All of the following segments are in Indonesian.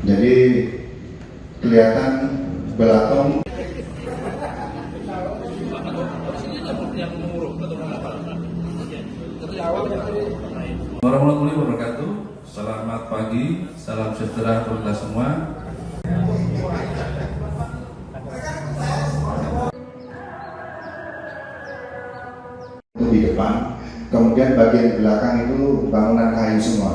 Jadi kelihatan belatung. Warahmatullahi wabarakatuh. Selamat pagi, salam sejahtera untuk kita semua. Di depan, kemudian bagian belakang itu bangunan kayu semua.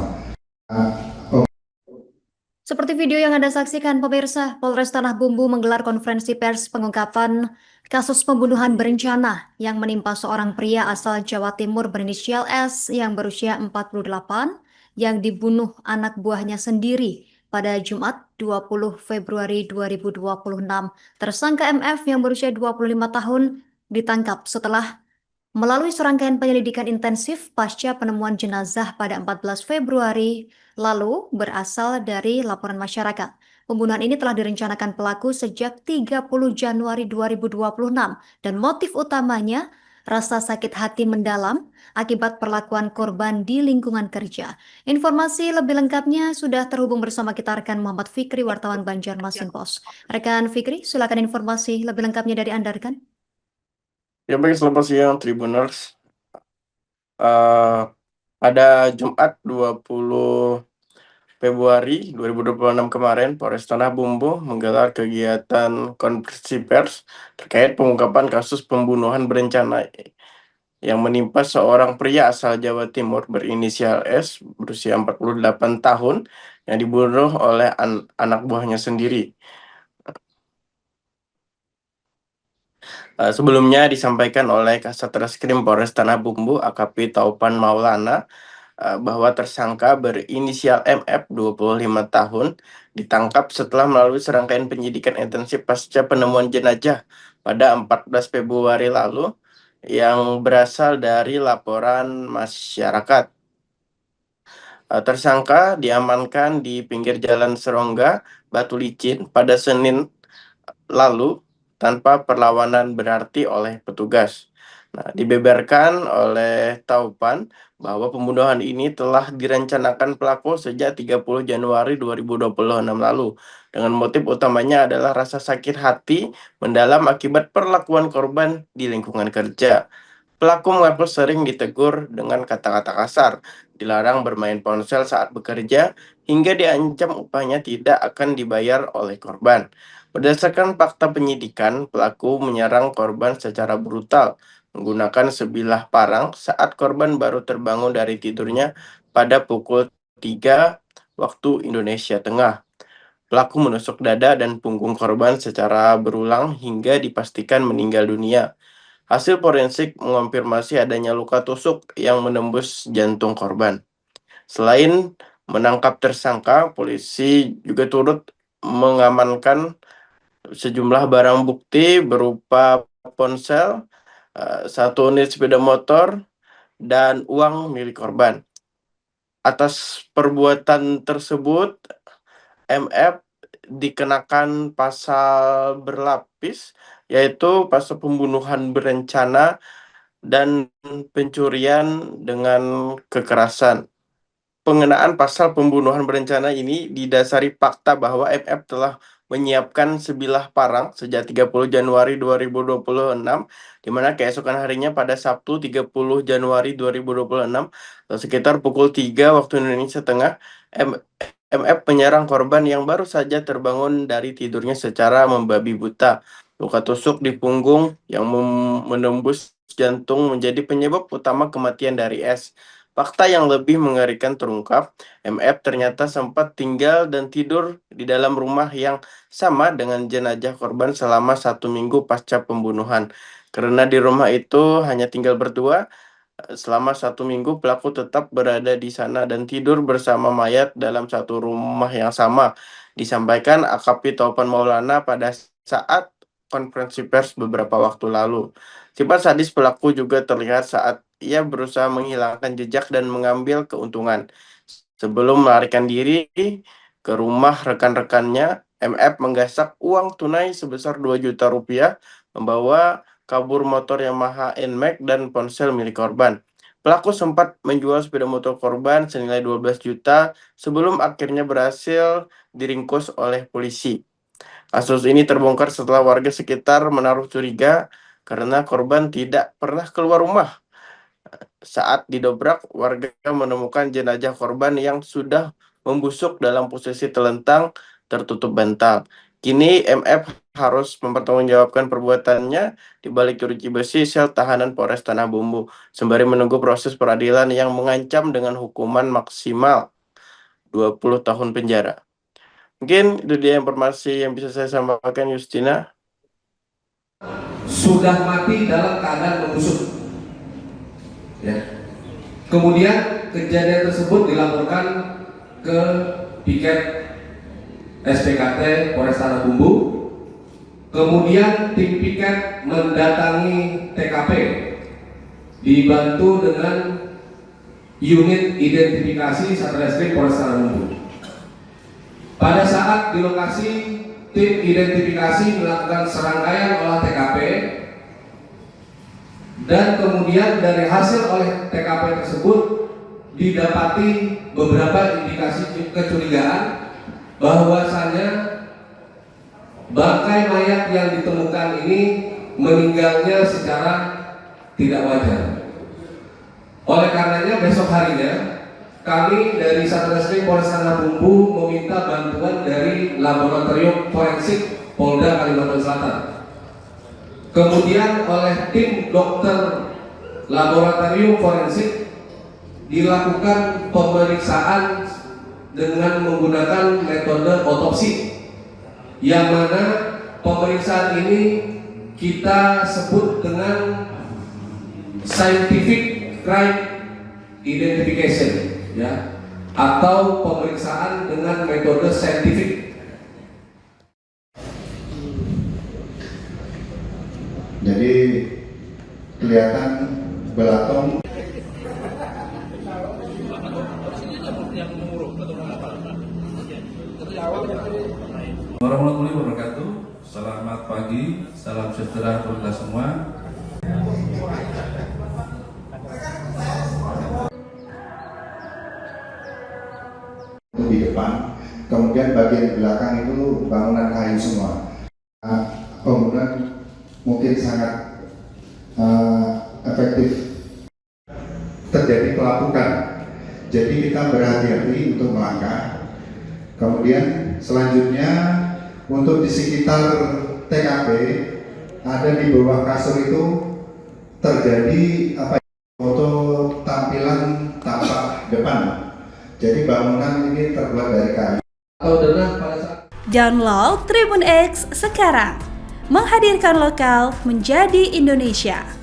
Seperti video yang Anda saksikan, pemirsa, Polres Tanah Bumbu menggelar konferensi pers pengungkapan kasus pembunuhan berencana yang menimpa seorang pria asal Jawa Timur berinisial S yang berusia 48 yang dibunuh anak buahnya sendiri pada Jumat 20 Februari 2026. Tersangka MF yang berusia 25 tahun ditangkap setelah melalui serangkaian penyelidikan intensif pasca penemuan jenazah pada 14 Februari lalu berasal dari laporan masyarakat. Pembunuhan ini telah direncanakan pelaku sejak 30 Januari 2026 dan motif utamanya rasa sakit hati mendalam akibat perlakuan korban di lingkungan kerja. Informasi lebih lengkapnya sudah terhubung bersama kita rekan Muhammad Fikri, wartawan Banjarmasin Pos. Rekan Fikri, silakan informasi lebih lengkapnya dari Anda, rekan. Ya baik, selamat siang Tribuners. Pada Jumat 20 Februari 2026 kemarin, Polres Tanah Bumbu menggelar kegiatan konferensi pers terkait pengungkapan kasus pembunuhan berencana yang menimpa seorang pria asal Jawa Timur berinisial S berusia 48 tahun yang dibunuh oleh anak buahnya sendiri. Sebelumnya disampaikan oleh Kasat Reskrim Polres Tanah Bumbu AKP Taupan Maulana bahwa tersangka berinisial MF 25 tahun ditangkap setelah melalui serangkaian penyidikan intensif pasca penemuan jenazah pada 14 Februari lalu yang berasal dari laporan masyarakat. Tersangka diamankan di pinggir Jalan Serongga, Batu Licin pada Senin lalu tanpa perlawanan berarti oleh petugas. Nah, dibeberkan oleh Taupan bahwa pembunuhan ini telah direncanakan pelaku sejak 30 Januari 2026 lalu. Dengan motif utamanya adalah rasa sakit hati mendalam akibat perlakuan korban di lingkungan kerja. Pelaku mengaku sering ditegur dengan kata-kata kasar, dilarang bermain ponsel saat bekerja, hingga diancam upahnya tidak akan dibayar oleh korban. Berdasarkan fakta penyidikan, pelaku menyerang korban secara brutal, menggunakan sebilah parang saat korban baru terbangun dari tidurnya pada pukul 3 waktu Indonesia Tengah. Pelaku menusuk dada dan punggung korban secara berulang hingga dipastikan meninggal dunia. Hasil forensik mengonfirmasi adanya luka tusuk yang menembus jantung korban. Selain menangkap tersangka, polisi juga turut mengamankan sejumlah barang bukti berupa ponsel, 1 unit sepeda motor, dan uang milik korban. Atas perbuatan tersebut, MF dikenakan pasal berlapis, yaitu pasal pembunuhan berencana dan pencurian dengan kekerasan. Pengenaan pasal pembunuhan berencana ini didasari fakta bahwa MF telah menyiapkan sebilah parang sejak 30 Januari 2026, di mana keesokan harinya pada Sabtu 30 Januari 2026, atau sekitar pukul 3 waktu Indonesia Tengah, MF menyerang korban yang baru saja terbangun dari tidurnya secara membabi buta. Luka tusuk di punggung yang menembus jantung menjadi penyebab utama kematian dari S. Fakta yang lebih mengerikan terungkap, MF ternyata sempat tinggal dan tidur di dalam rumah yang sama dengan jenazah korban selama 1 minggu pasca pembunuhan. Karena di rumah itu hanya tinggal berdua, selama 1 minggu pelaku tetap berada di sana dan tidur bersama mayat dalam satu rumah yang sama, disampaikan AKP Taupan Maulana pada saat konferensi pers beberapa waktu lalu. Sifat sadis pelaku juga terlihat saat ia berusaha menghilangkan jejak dan mengambil keuntungan. Sebelum melarikan diri ke rumah rekan-rekannya, MF menggasak uang tunai sebesar 2 juta rupiah, membawa kabur motor Yamaha NMAX dan ponsel milik korban. Pelaku sempat menjual sepeda motor korban senilai 12 juta sebelum akhirnya berhasil diringkus oleh polisi. Kasus ini terbongkar setelah warga sekitar menaruh curiga karena korban tidak pernah keluar rumah. Saat didobrak, warga menemukan jenazah korban yang sudah membusuk dalam posisi telentang tertutup bantal. Kini MF harus mempertanggungjawabkan perbuatannya di balik jeruji besi sel tahanan Polres Tanah Bumbu, sembari menunggu proses peradilan yang mengancam dengan hukuman maksimal 20 tahun penjara. Mungkin itu dia informasi yang bisa saya sampaikan, Justina. Sudah mati dalam keadaan membusuk. Ya. Kemudian kejadian tersebut dilaporkan ke Piket SPKT Polres Tanah Bumbu. Kemudian tim Piket mendatangi TKP dibantu dengan unit identifikasi Satreskrim Polres Tanah Bumbu. Pada saat di lokasi, tim identifikasi melakukan serangkaian olah TKP dan kemudian dari hasil oleh TKP tersebut didapati beberapa indikasi kecurigaan bahwasanya bangkai mayat yang ditemukan ini meninggalnya secara tidak wajar. Oleh karenanya besok harinya kami dari Satreskrim Polres Tanah Bumbu meminta bantuan dari Laboratorium Forensik Polda Kalimantan Selatan. Kemudian oleh tim dokter Laboratorium Forensik dilakukan pemeriksaan dengan menggunakan metode otopsi, yang mana pemeriksaan ini kita sebut dengan scientific crime identification, ya, atau pemeriksaan dengan metode saintifik. Jadi kelihatan belatung. Warahmatullahi wabarakatuh. Selamat pagi, salam sejahtera untuk kita semua. Di depan, kemudian bagian belakang itu bangunan kayu semua. Bangunan mungkin sangat efektif terjadi pelapukan. Jadi kita berhati-hati untuk melangkah. Kemudian selanjutnya untuk di sekitar TKP ada di bawah kasur itu terjadi foto tampilan tampak depan. Jadi bangunan ini terbuat dari kayu. Download Tribun X sekarang, menghadirkan lokal menjadi Indonesia.